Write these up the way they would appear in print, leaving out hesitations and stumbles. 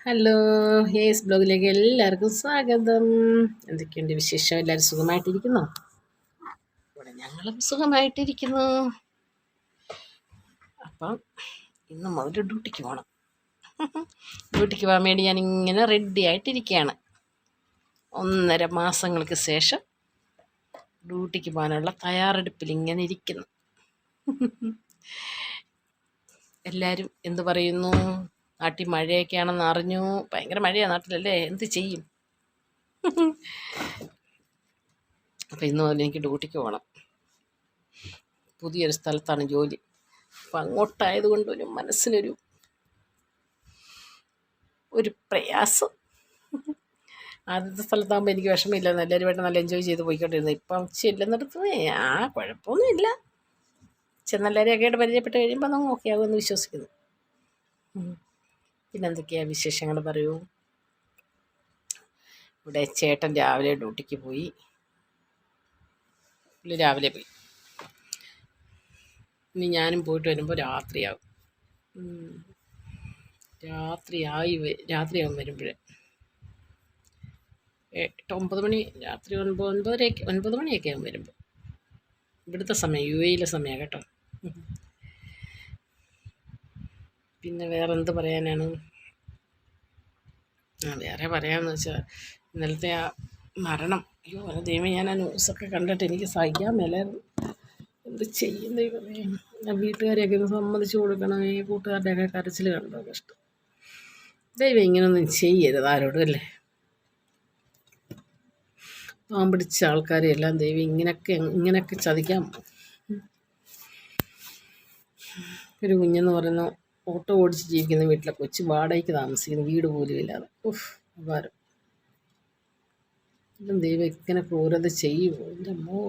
Hello, yes ബ്ലോഗിലേക്ക് എല്ലാവർക്കും സ്വാഗതം. എന്തൊക്കെയുണ്ട് വിശേഷം? എല്ലാവരും സുഖമായിട്ടിരിക്കുന്നോ? ഇവിടെ ഞങ്ങളും സുഖമായിട്ടിരിക്കുന്നു. അപ്പം ഇന്ന് മുതൽ ഡ്യൂട്ടിക്ക് പോകണം. ഡ്യൂട്ടിക്ക് പോകാൻ വേണ്ടി ഞാൻ ഇങ്ങനെ റെഡി ആയിട്ടിരിക്കുകയാണ്. 1.5 മാസങ്ങൾക്ക് ശേഷം ഡ്യൂട്ടിക്ക് പോകാനുള്ള തയ്യാറെടുപ്പിൽ ഇങ്ങനെ ഇരിക്കുന്നു. എല്ലാവരും എന്ത് പറയുന്നു? നാട്ടിൽ മഴയൊക്കെയാണെന്ന് അറിഞ്ഞു. ഭയങ്കര മഴയാണ് നാട്ടിലല്ലേ, എന്ത് ചെയ്യും? അപ്പം ഇന്ന് മുതൽ എനിക്ക് ഡ്യൂട്ടിക്ക് പോകണം. പുതിയൊരു സ്ഥലത്താണ് ജോലി. അപ്പം അങ്ങോട്ടായതുകൊണ്ട് ഒരു മനസ്സിനൊരു പ്രയാസം. ആദ്യത്തെ സ്ഥലത്താകുമ്പോൾ എനിക്ക് വിഷമമില്ലായിരുന്നു, എല്ലാവരുമായിട്ട് നല്ല എൻജോയ് ചെയ്ത് പോയിക്കൊണ്ടിരുന്നു. ഇപ്പം ചെല്ലുന്നിടത്ത് കുഴപ്പമൊന്നുമില്ല. ചെന്നെല്ലാവരെയൊക്കെ ആയിട്ട് പരിചയപ്പെട്ട് കഴിയുമ്പോൾ നമുക്ക് ഓക്കെ ആകുമെന്ന് വിശ്വസിക്കുന്നു. പിന്നെന്തൊക്കെയാണ് വിശേഷങ്ങൾ പറയൂ. ഇവിടെ ചേട്ടൻ രാവിലെ ഡ്യൂട്ടിക്ക് പോയി. പുള്ളി രാവിലെ പോയി. ഇനി ഞാനും പോയിട്ട് വരുമ്പോൾ രാത്രിയാവും. രാത്രിയാവും വരുമ്പോഴേ 8-9 മണി, രാത്രി 9 മണിയൊക്കെ ആകും വരുമ്പോൾ. ഇവിടുത്തെ സമയം UAE സമയമാണ് കേട്ടോ. പിന്നെ വേറെ എന്ത് പറയാനാണ്? വേറെ പറയാമെന്ന് വെച്ചാൽ ഇന്നലത്തെ ആ മരണം, അയ്യോ എൻ്റെ ദൈവമേ, ഞാൻ ആ ന്യൂസൊക്കെ കണ്ടിട്ട് എനിക്ക് സഹിക്കാൻ മേലായിരുന്നു. എന്ത് ചെയ്യും ദൈവമേ. വീട്ടുകാരെയൊക്കെ ഒന്ന് സമ്മതിച്ചു കൊടുക്കണമേ. കൂട്ടുകാരുടെയൊക്കെ കരച്ചിൽ കണ്ടോ, കഷ്ടം. ദൈവം ഇങ്ങനൊന്നും ചെയ്യരുത് ആരോടും, അല്ലേ? പാവം പിടിച്ച ആൾക്കാരെ എല്ലാം ദൈവം ഇങ്ങനെയൊക്കെ ചതിക്കാം. ഒരു കുഞ്ഞെന്ന് പറയുന്ന ഓട്ടോ ഓടിച്ച് ജീവിക്കുന്ന വീട്ടിലെ കൊച്ചു വാടകയ്ക്ക് താമസിക്കുന്ന, വീട് പോലും ഇല്ലാതെ. അപാരം. ദൈവം ഇങ്ങനെ ക്രൂരത ചെയ്യുമോ? എൻ്റെ അമ്മോ,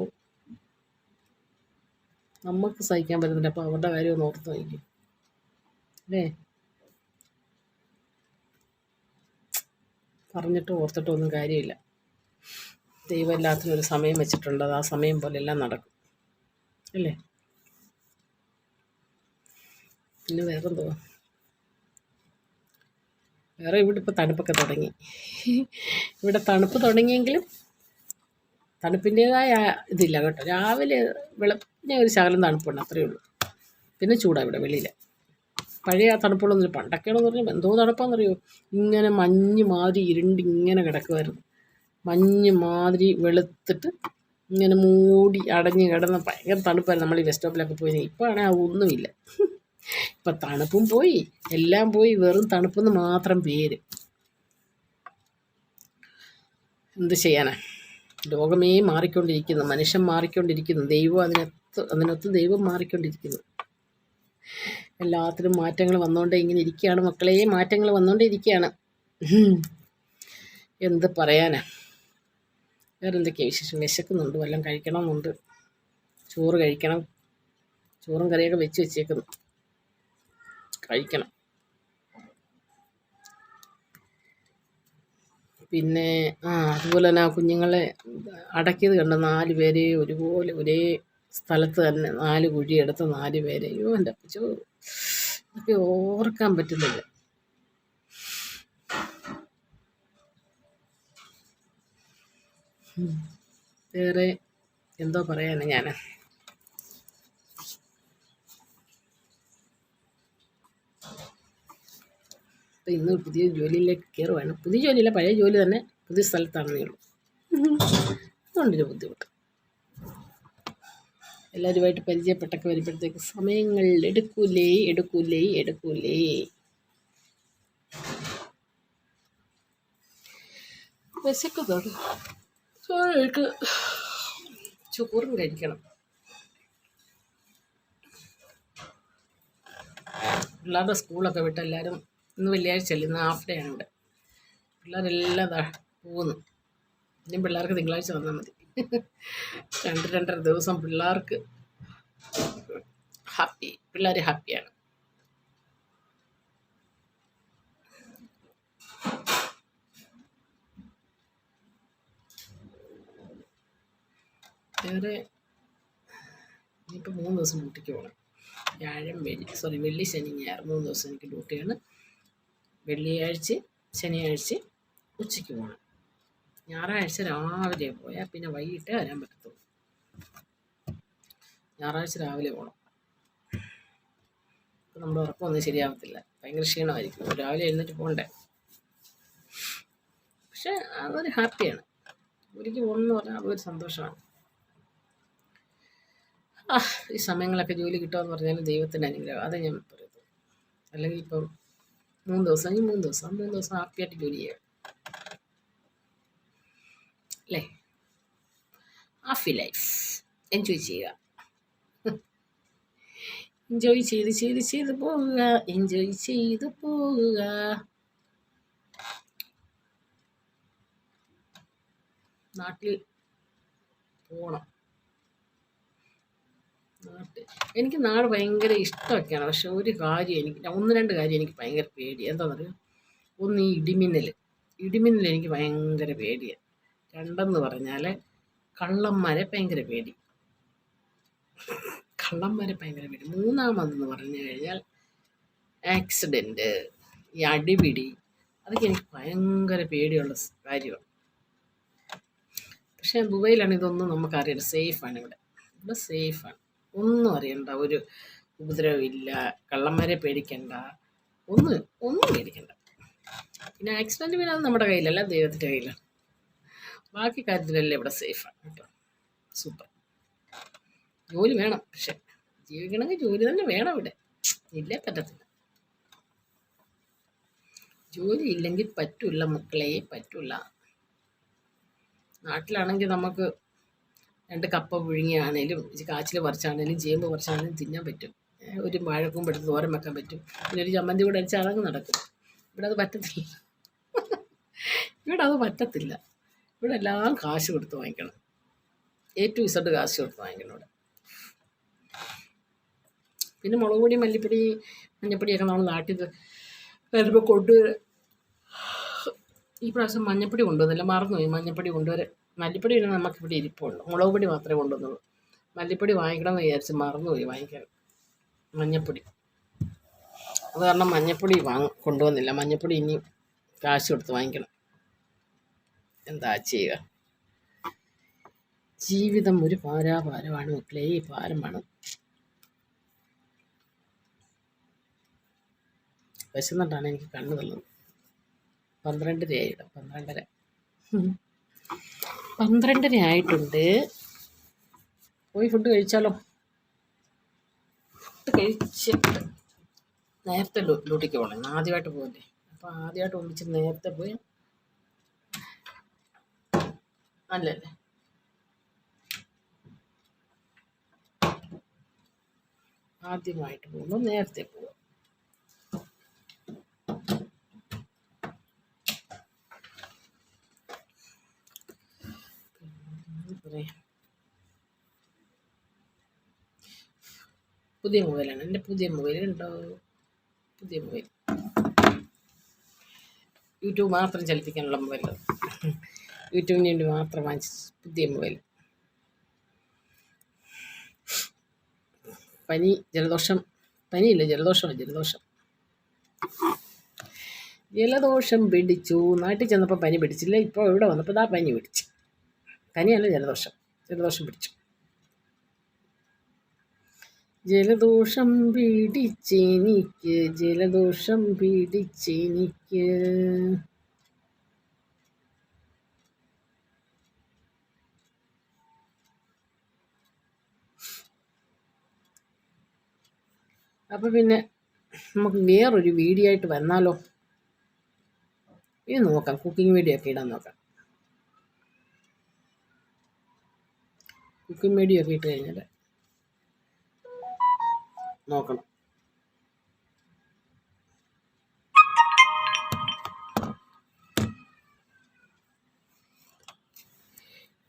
നമുക്ക് സഹിക്കാൻ പറ്റുന്നില്ല. അപ്പോൾ അവരുടെ കാര്യം ഒന്ന് ഓർത്ത് നോക്കും, അല്ലേ? പറഞ്ഞിട്ടോ ഓർത്തിട്ടോ ഒന്നും കാര്യമില്ല. ദൈവം എല്ലാത്തിനും ഒരു സമയം വെച്ചിട്ടുണ്ട്. അത് ആ സമയം പോലെ എല്ലാം നടക്കും, അല്ലേ? പിന്നെ വേറെന്തോ? ഇവിടെ ഇപ്പോൾ തണുപ്പൊക്കെ തുടങ്ങി. ഇവിടെ തണുപ്പ് തുടങ്ങിയെങ്കിലും തണുപ്പിൻ്റേതായ ഇതില്ല കേട്ടോ. രാവിലെ വെളുപ്പിനെ ഒരു ശകലം തണുപ്പുണ്ട്, അത്രയേ ഉള്ളൂ. പിന്നെ ചൂടാണ് ഇവിടെ വെളിയിൽ. പഴയ ആ തണുപ്പുള്ളൊന്നും പണ്ടൊക്കെയാണെന്ന് പറഞ്ഞാൽ എന്തോ തണുപ്പാണെന്നറിയോ, ഇങ്ങനെ മഞ്ഞ് മാതിരി ഇരുണ്ട് ഇങ്ങനെ കിടക്കുമായിരുന്നു. മഞ്ഞ് മാതിരി വെളുത്തിട്ട് ഇങ്ങനെ മൂടി അടഞ്ഞ് കിടന്ന് ഭയങ്കര തണുപ്പായിരുന്നു നമ്മൾ ഈ ബസ് സ്റ്റോപ്പിലൊക്കെ പോയി. ഇപ്പോൾ ആണെങ്കിൽ ഒന്നുമില്ല. ഇപ്പം തണുപ്പും പോയി, എല്ലാം പോയി. വെറും തണുപ്പെന്ന് മാത്രം പേര്. എന്ത് ചെയ്യാനാ? ലോകമേ മാറിക്കൊണ്ടിരിക്കുന്നു, മനുഷ്യൻ മാറിക്കൊണ്ടിരിക്കുന്നു, ദൈവം അതിനൊത്ത് ദൈവം മാറിക്കൊണ്ടിരിക്കുന്നു. എല്ലാത്തിലും മാറ്റങ്ങൾ വന്നുകൊണ്ടേ ഇങ്ങനെ ഇരിക്കുകയാണ് മക്കളെ. മാറ്റങ്ങൾ വന്നുകൊണ്ടേ ഇരിക്കുകയാണ്. എന്ത് പറയാനാ? വേറെ എന്തൊക്കെയാണ് വിശേഷം? വിശക്കുന്നുണ്ട്, വല്ലതും കഴിക്കണമെന്നുണ്ട്. ചോറ് കഴിക്കണം. ചോറും കറിയൊക്കെ വെച്ചേക്കുന്നു, കഴിക്കണം. പിന്നെ അതുപോലെ തന്നെ ആ കുഞ്ഞുങ്ങളെ അടക്കിയത് കണ്ട 4 പേരെ ഒരുപോലെ ഒരേ സ്ഥലത്ത് തന്നെ 4 കുഴിയെടുത്ത് 4 പേരെ. അയ്യോ എൻ്റെ അപ്പച്ചോ, ഇതൊക്കെ ഓർക്കാൻ പറ്റുന്നില്ല. വേറെ എന്തോ പറയാനാ ഞാൻ? അപ്പം ഇന്ന് പുതിയ ജോലിയിലേക്ക് കയറുവാണ്. പുതിയ ജോലിയില്ല, പഴയ ജോലി തന്നെ, പുതിയ സ്ഥലത്താണെന്നേ ഉള്ളൂ. അതുകൊണ്ടൊരു ബുദ്ധിമുട്ട്. എല്ലാവരുമായിട്ട് പരിചയപ്പെട്ടൊക്കെ വരുമ്പോഴത്തേക്ക് സമയങ്ങൾ എടുക്കൂലേ. വിശക്കുന്നതാണ്. ചോറും കഴിക്കണം. പിള്ളേരുടെ സ്കൂളൊക്കെ വിട്ട് എല്ലാവരും, ഇന്ന് വെള്ളിയാഴ്ചയല്ല, ഇന്ന് ഹാഫ് ഡേ ആണ്. പിള്ളേരെല്ലാം പോകുന്നു. ഇനിയും പിള്ളേർക്ക് തിങ്കളാഴ്ച വന്നാൽ മതി. 2-2.5 ദിവസം പിള്ളേർക്ക് പിള്ളേർ ഹാപ്പിയാണ്. വേറെ ഇനിയിപ്പോൾ 3 ദിവസം ഡ്യൂട്ടിക്ക് പോകണം. വെള്ളി, ശനി, ഞായർ 3 ദിവസം എനിക്ക് ഡ്യൂട്ടിയാണ്. വെള്ളിയാഴ്ച ശനിയാഴ്ച ഉച്ചയ്ക്ക് പോകണം. ഞായറാഴ്ച രാവിലെ പോയാൽ പിന്നെ വൈകിട്ടേ വരാൻ പറ്റത്തുള്ളൂ. ഞായറാഴ്ച രാവിലെ പോകണം. അപ്പം നമ്മുടെ ഉറക്കമൊന്നും ശരിയാവത്തില്ല, ഭയങ്കര ക്ഷീണമായിരിക്കും. രാവിലെ എഴുന്നേറ്റ് പോകണ്ടേ. പക്ഷെ അതൊരു ഹാപ്പിയാണ്. ഒരിക്കൽ പോകണമെന്ന് പറഞ്ഞാൽ അതൊരു സന്തോഷമാണ്. ഈ സമയങ്ങളൊക്കെ ജോലി കിട്ടുമെന്ന് പറഞ്ഞാൽ ദൈവത്തിൻ്റെ അനുഗ്രഹം, അതേ ഞാൻ പറയുന്നത്. അല്ലെങ്കിൽ ഇപ്പം 3 ദിവസം 3 ദിവസം ഹാപ്പിയായിട്ട് ജോലി ചെയ്യുക അല്ലേ. ഹാപ്പി ലൈഫ് എൻജോയ് ചെയ്യുക. എൻജോയ് ചെയ്ത് പോവുക. എൻജോയ് ചെയ്ത് പോവുക. നാട്ടിൽ പോകണം. എനിക്ക് നാട് ഭയങ്കര ഇഷ്ടമൊക്കെയാണ്. പക്ഷെ ഒരു കാര്യം എനിക്ക് 1-2 കാര്യം എനിക്ക് ഭയങ്കര പേടി. എന്താണെന്നറിയോ? ഒന്ന് ഈ ഇടിമിന്നൽ എനിക്ക് ഭയങ്കര പേടിയാണ്. 2 പറഞ്ഞാൽ കള്ളന്മാരെ ഭയങ്കര പേടി. 3 പറഞ്ഞു കഴിഞ്ഞാൽ ആക്സിഡൻറ്റ്, ഈ അടിപിടി, അതൊക്കെ എനിക്ക് ഭയങ്കര പേടിയുള്ള കാര്യമാണ്. പക്ഷേ ദുബൈയിലാണ് ഇതൊന്നും നമുക്കറിയില്ല. സേഫാണ് ഇവിടെ സേഫാണ്. ഒന്നും അറിയണ്ട, ഒരു ഉപദ്രവമില്ല, കള്ളന്മാരെ പേടിക്കണ്ട, ഒന്നും പേടിക്കണ്ട. പിന്നെ ആക്സിഡൻറ്റ് പിന്നെ അത് നമ്മുടെ കയ്യിലല്ല, ദൈവത്തിൻ്റെ കയ്യിലാണ്. ബാക്കി കാര്യത്തിലെല്ലാം ഇവിടെ സേഫാണ് കേട്ടോ. സൂപ്പർ. ജോലി വേണം, പക്ഷെ ജീവിക്കണമെങ്കിൽ ജോലി തന്നെ വേണം. ഇവിടെ ഇല്ലേ പറ്റത്തില്ല. ജോലി ഇല്ലെങ്കിൽ പറ്റൂല മക്കളെ, പറ്റൂല. നാട്ടിലാണെങ്കിൽ നമുക്ക് 2 കപ്പ പുഴുങ്ങിയാണേലും കാച്ചിൽ പറിച്ചാണേലും ചേമ്പ് പറിച്ചാണേലും തിന്നാൻ പറ്റും. ഒരു വാഴക്കൂമ്പ് എടുത്ത് തോരൻ വെക്കാൻ പറ്റും. പിന്നെ ഒരു ചമ്മന്തി കൂടെ അടിച്ചാൽ അതങ്ങ് നടക്കും. ഇവിടെ അത് പറ്റത്തില്ല. ഇവിടെ എല്ലാം കാശ് കൊടുത്ത് വാങ്ങിക്കണം. A to Z കാശ് കൊടുത്ത് വാങ്ങിക്കണം ഇവിടെ. പിന്നെ മുളക് പൊടി, മല്ലിപ്പൊടി, മഞ്ഞപ്പൊടിയൊക്കെ നമ്മൾ നാട്ടിൽ വരുമ്പോൾ കൊണ്ടുവരാൻ. ഈ പ്രാവശ്യം മഞ്ഞപ്പൊടി കൊണ്ടുവന്നില്ല, മറന്നുപോയി. മഞ്ഞപ്പൊടി കൊണ്ടുവരാൻ. മല്ലിപ്പൊടി പിന്നെ നമുക്കിവിടെ ഇരിപ്പുള്ളൂ. മുളക് പൊടി മാത്രമേ കൊണ്ടുവന്നുള്ളൂ. മല്ലിപ്പൊടി വാങ്ങിക്കണമെന്ന് വിചാരിച്ച് മറന്നുപോയി വാങ്ങിക്കാൻ മഞ്ഞപ്പൊടി. അത് കാരണം മഞ്ഞപ്പൊടി കൊണ്ടുവന്നില്ല. മഞ്ഞപ്പൊടി ഇനി കാശ് കൊടുത്ത് വാങ്ങിക്കണം. എന്താ ചെയ്യുക? ജീവിതം ഒരു ഭാരമാണ് മക്കളെ, ഈ ഭാരമാണ്. വിശന്നിട്ടാണ് എനിക്ക് കണ്ണു തള്ളുന്നത്. 12:30 ആയിട്ടോ, 12:30 ആയിട്ടുണ്ട്. പോയി ഫുഡ് കഴിച്ചാലോ? ഫുഡ് കഴിച്ചിട്ട് നേരത്തെ ഡ്യൂട്ടിക്ക് പോകണം. ആദ്യമായിട്ട് പോകല്ലേ, അപ്പോൾ ആദ്യമായിട്ട് ഒന്നിച്ച് നേരത്തെ പോയി നല്ലല്ലേ. ആദ്യമായിട്ട് പോകുമ്പോൾ നേരത്തെ പോവുക. പുതിയ മൊബൈലാണ്. എൻ്റെ പുതിയ മൊബൈൽ ഉണ്ടോ? പുതിയ മൊബൈൽ യൂട്യൂബ് മാത്രം ചലിപ്പിക്കാനുള്ള മൊബൈൽ. യൂട്യൂബിന് വേണ്ടി മാത്രം വാങ്ങിച്ച പുതിയ മൊബൈൽ. ജലദോഷം പിടിച്ചു. നാട്ടിൽ ചെന്നപ്പോൾ പനി പിടിച്ചില്ല. ഇപ്പോൾ ഇവിടെ വന്നപ്പോൾ പനി പിടിച്ചു. പനിയല്ല, ജലദോഷം പിടിച്ചു. ജലദോഷം പിടിച്ചെനിക്ക്. അപ്പോൾ പിന്നെ നമുക്ക് വേറൊരു വീഡിയോ ആയിട്ട് വന്നാലോ? ഇത് നോക്കാം, കുക്കിംഗ് വീഡിയോ ഒക്കെ ഇടാൻ നോക്കാം. കുക്കിംഗ് വീഡിയോ ഒക്കെ ഇട്ട് കഴിഞ്ഞാൽ നോക്കണം.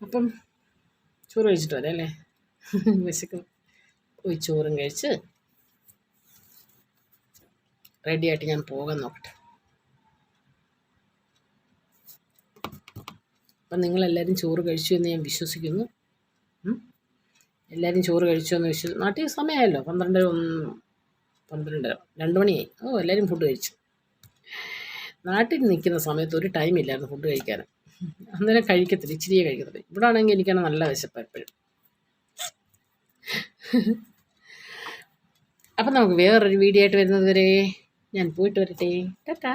അപ്പം ചോറ് കഴിച്ചിട്ട് വരാം അല്ലേ? വിശക്കും. പോയി ചോറും കഴിച്ച് റെഡിയായിട്ട് ഞാൻ പോകാൻ നോക്കട്ടെ. അപ്പം നിങ്ങളെല്ലാവരും ചോറ് കഴിച്ചു എന്ന് ഞാൻ വിശ്വസിക്കുന്നു. എല്ലാവരും ചോറ് കഴിച്ചു എന്ന് നാട്ടിൽ സമയമായല്ലോ, 12, 2 മണിയായി. എല്ലാവരും ഫുഡ് കഴിച്ചു. നാട്ടിൽ നിൽക്കുന്ന സമയത്ത് ഒരു ടൈമില്ലായിരുന്നു ഫുഡ് കഴിക്കാൻ. അന്നേരം കഴിക്കത്തില്ല, ഇച്ചിരിയേ കഴിക്കത്തില്ല. ഇവിടെ ആണെങ്കിൽ എനിക്കാണ് നല്ല വിശപ്പ് എപ്പോഴും. അപ്പം നമുക്ക് വേറൊരു വീഡിയോ ആയിട്ട് വരുന്നത് വരെ ഞാൻ പോയിട്ട് വരട്ടെ. ടാറ്റാ.